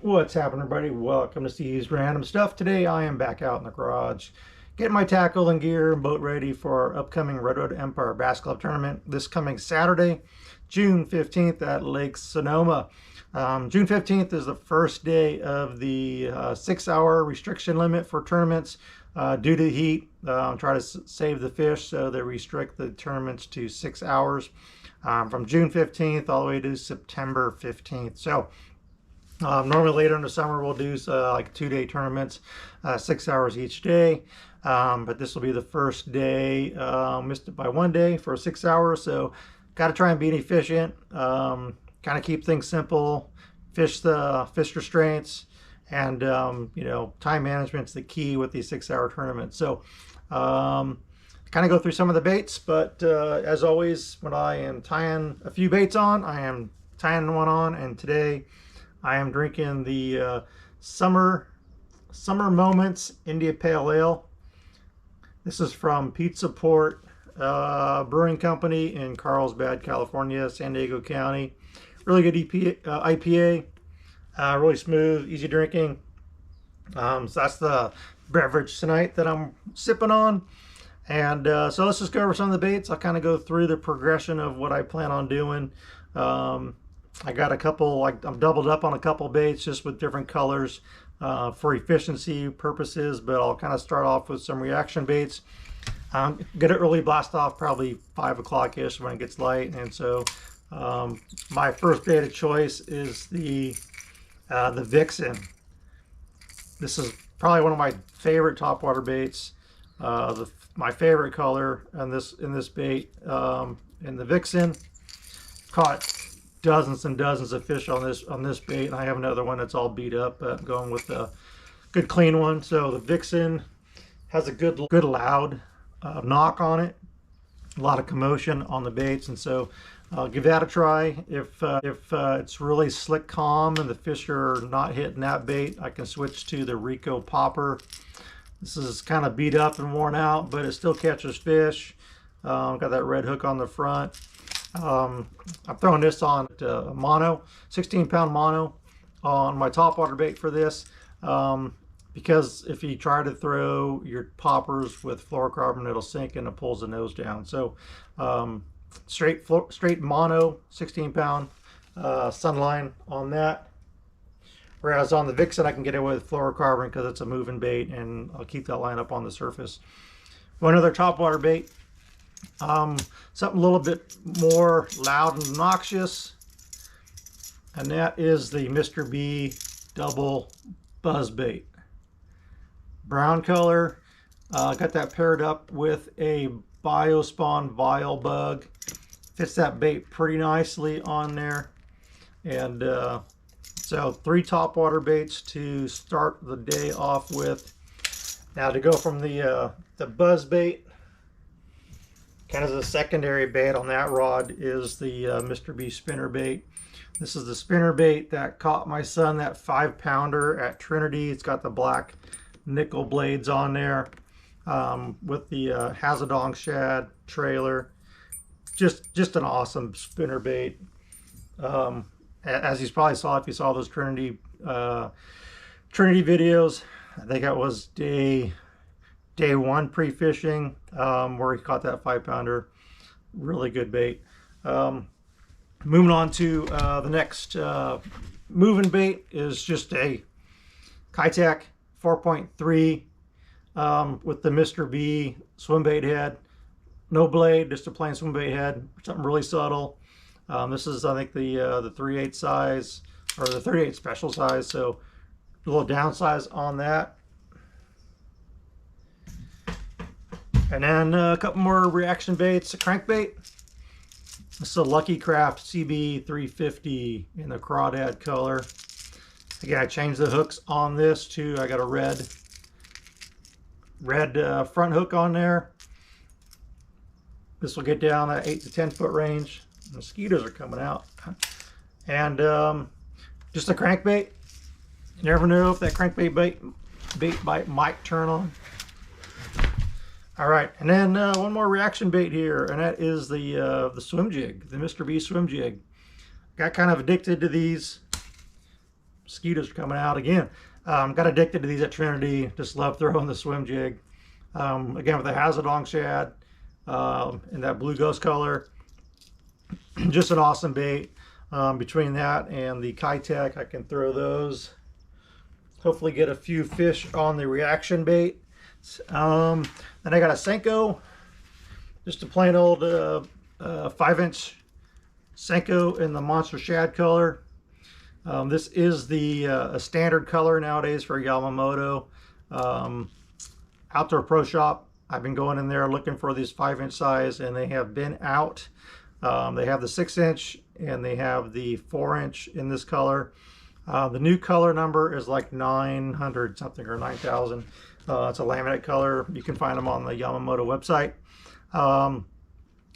What's happening, everybody? Welcome to Steve's Random Stuff. Today I am back out in the garage getting my tackle and gear and boat ready for our upcoming Redwood Empire Bass Club tournament this coming Saturday, June 15th at Lake Sonoma. June 15th is the first day of the 6-hour restriction limit for tournaments due to the heat. Try to save the fish, so they restrict the tournaments to 6 hours from June 15th all the way to September 15th. So normally later in the summer we'll do like 2-day tournaments, 6 hours each day, but this will be the first day. Missed it by 1 day for 6 hours, so got to try and be efficient, kind of keep things simple, fish restraints, and you know, time management's the key with these 6-hour tournaments. So kind of go through some of the baits, but as always, when I am tying a few baits on, I am tying one on, and today I am drinking the Summer Moments India Pale Ale. This is from Pizza Port Brewing Company in Carlsbad, California, San Diego County. Really good IPA, really smooth, easy drinking. So that's the beverage tonight that I'm sipping on. And so let's just go over some of the baits. I'll kind of go through the progression of what I plan on doing. I got a couple, I'm doubled up on a couple baits just with different colors for efficiency purposes, but I'll kind of start off with some reaction baits. Get an early blast off, probably 5 o'clock-ish when it gets light. And so my first bait of choice is the Vixen. This is probably one of my favorite topwater baits. My favorite color in this bait, in the Vixen. Caught dozens and dozens of fish on this bait, and I have another one that's all beat up, but I'm going with a good clean one. So the Vixen has a good loud knock on it, a lot of commotion on the baits, and so I'll give that a try. If it's really slick calm and the fish are not hitting that bait, I can switch to the Rico Popper. This is kind of beat up and worn out, but it still catches fish. Got that red hook on the front. I'm throwing this on mono, 16-pound mono on my topwater bait for this, because if you try to throw your poppers with fluorocarbon, it'll sink and it pulls the nose down. So straight mono, 16-pound sunline on that. Whereas on the Vixen, I can get it with fluorocarbon because it's a moving bait, and I'll keep that line up on the surface. One other topwater bait, something a little bit more loud and obnoxious, and that is the Mr. B double buzz bait. Brown color, got that paired up with a Biospawn Vile Bug. Fits that bait pretty nicely on there. And so 3 topwater baits to start the day off with. Now to go from the buzz bait, kind of the secondary bait on that rod is the Mr. B spinner bait. This is the spinner bait that caught my son that 5-pounder at Trinity. It's got the black nickel blades on there, with the Hazadong shad trailer. Just an awesome spinner bait. As you probably saw if you saw those Trinity videos, I think that was day 1 pre-fishing, where he caught that 5-pounder. Really good bait. Moving on to the next moving bait is just a Kitech 4.3 with the Mr. B swim bait head. No blade, just a plain swim bait head. Something really subtle. This is, I think, the 3/8 size, or the 38 special size, so a little downsize on that. And then a couple more reaction baits. A crankbait. This is a Lucky Craft CB 350 in the crawdad color. Again, I changed the hooks on this too. I got a red front hook on there. This will get down that 8 to 10 foot range. Mosquitoes are coming out. And just a crankbait. You never know if that crankbait bait bite might turn on. All right, and then one more reaction bait here, and that is the swim jig, the Mr. B swim jig. Got kind of addicted to these. mosquitoes are coming out again. Got addicted to these at Trinity. Just love throwing the swim jig. Again, with the Hazardong shad in that blue ghost color. Just an awesome bait. Between that and the Kitech, I can throw those. Hopefully get a few fish on the reaction bait. Then I got a Senko. Just a plain old 5-inch Senko in the Monster Shad color. This is the a standard color nowadays for Yamamoto. Outdoor Pro Shop, I've been going in there looking for these 5-inch size, and they have been out. They have the 6-inch and they have the 4-inch in this color. The new color number is like 900 something or 9,000. It's a laminate color. You can find them on the Yamamoto website.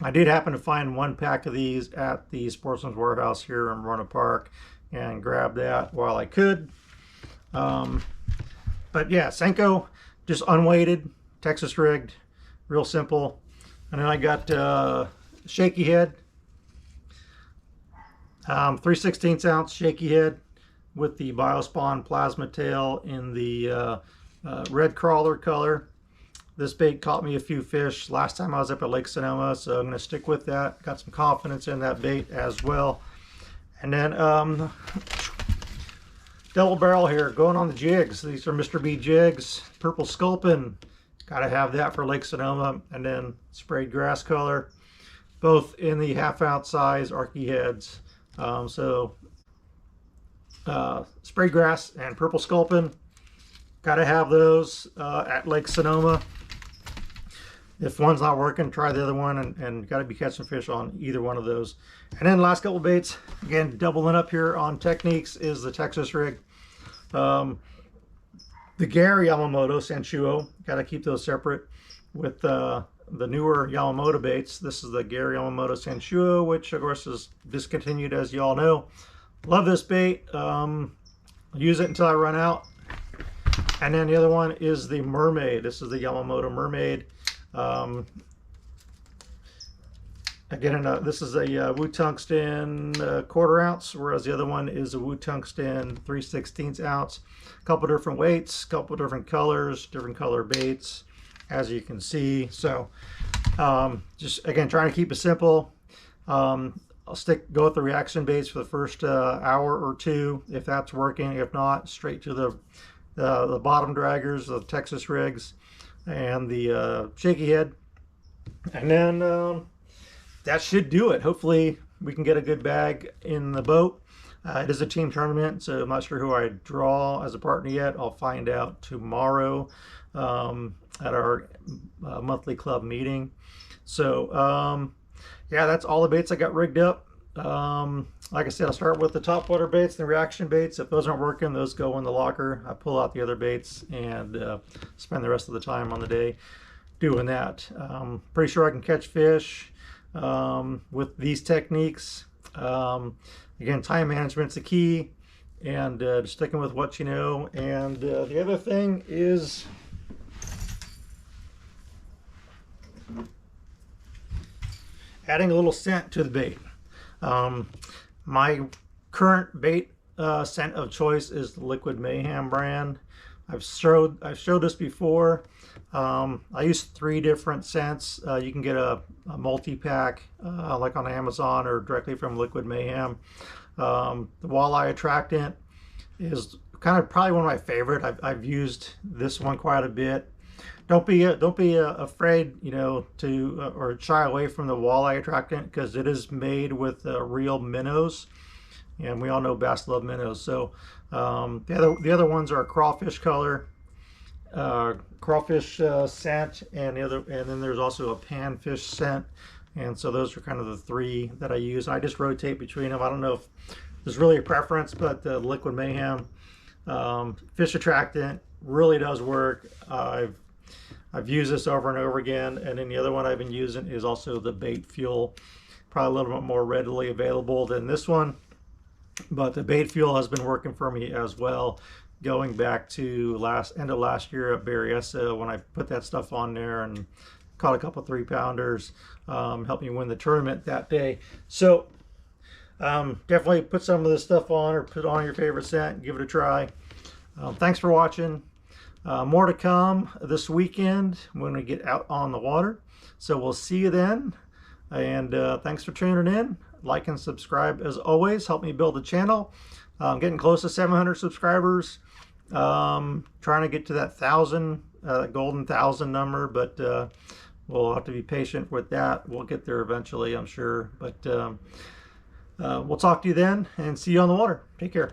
I did happen to find one pack of these at the Sportsman's Warehouse here in Roanoke Park and grab that while I could. But yeah, Senko, just unweighted, Texas rigged, real simple. And then I got shaky head, 3/16 ounce shaky head with the Biospawn plasma tail in the red crawler color. This bait caught me a few fish last time I was up at Lake Sonoma, so I'm going to stick with that. Got some confidence in that bait as well. And then double barrel here, going on the jigs. These are Mr. B jigs, purple sculpin. Got to have that for Lake Sonoma. And then sprayed grass color, both in the 1/2 ounce size Arky heads. Sprayed grass and purple sculpin. Got to have those at Lake Sonoma. If one's not working, try the other one, and got to be catching fish on either one of those. And then last couple baits, again, doubling up here on techniques, is the Texas rig. The Gary Yamamoto Sanshuo, got to keep those separate with the newer Yamamoto baits. This is the Gary Yamamoto Sanshuo, which of course is discontinued, as you all know. Love this bait. Use it until I run out. And then the other one is the Mermaid. This is the Yamamoto Mermaid. Again, this is a Wu Tungsten 1/4 ounce, whereas the other one is a Wu Tungsten 3/16 ounce. A couple different weights, couple different colors, different color baits, as you can see. So just again, trying to keep it simple. I'll go with the reaction baits for the first hour or two if that's working. If not, straight to the bottom draggers, the Texas rigs, and the shaky head. And then that should do it. Hopefully we can get a good bag in the boat. It is a team tournament, so I'm not sure who I draw as a partner yet. I'll find out tomorrow at our monthly club meeting. So yeah, that's all the baits I got rigged up. Like I said, I'll start with the top water baits and the reaction baits. If those aren't working, those go in the locker. I pull out the other baits and spend the rest of the time on the day doing that. Pretty sure I can catch fish with these techniques. Again, time management's the key, and just sticking with what you know. And the other thing is adding a little scent to the bait. My current bait scent of choice is the Liquid Mayhem brand. I've showed this before. I use 3 different scents. You can get a multi-pack like on Amazon or directly from Liquid Mayhem. The walleye attractant is kind of probably one of my favorite. I've used this one quite a bit. Don't be afraid, you know, to or shy away from the walleye attractant, because it is made with real minnows, and we all know bass love minnows. So the other ones are crawfish color, crawfish scent, and then there's also a panfish scent. And so those are kind of the 3 that I use. I just rotate between them. I don't know if there's really a preference, but the Liquid Mayhem fish attractant really does work. I've used this over and over again. And then the other one I've been using is also the Bait Fuel, probably a little bit more readily available than this one, but the Bait Fuel has been working for me as well, going back to end of last year at Berryessa, when I put that stuff on there and caught a couple 3-pounders, helped me win the tournament that day. So Definitely put some of this stuff on, or put on your favorite scent, give it a try. Thanks for watching. More to come this weekend when we get out on the water. So we'll see you then. And thanks for tuning in. Like and subscribe as always. Help me build the channel. I'm getting close to 700 subscribers. Trying to get to that 1,000, golden 1,000 number, but we'll have to be patient with that. We'll get there eventually, I'm sure. But we'll talk to you then and see you on the water. Take care.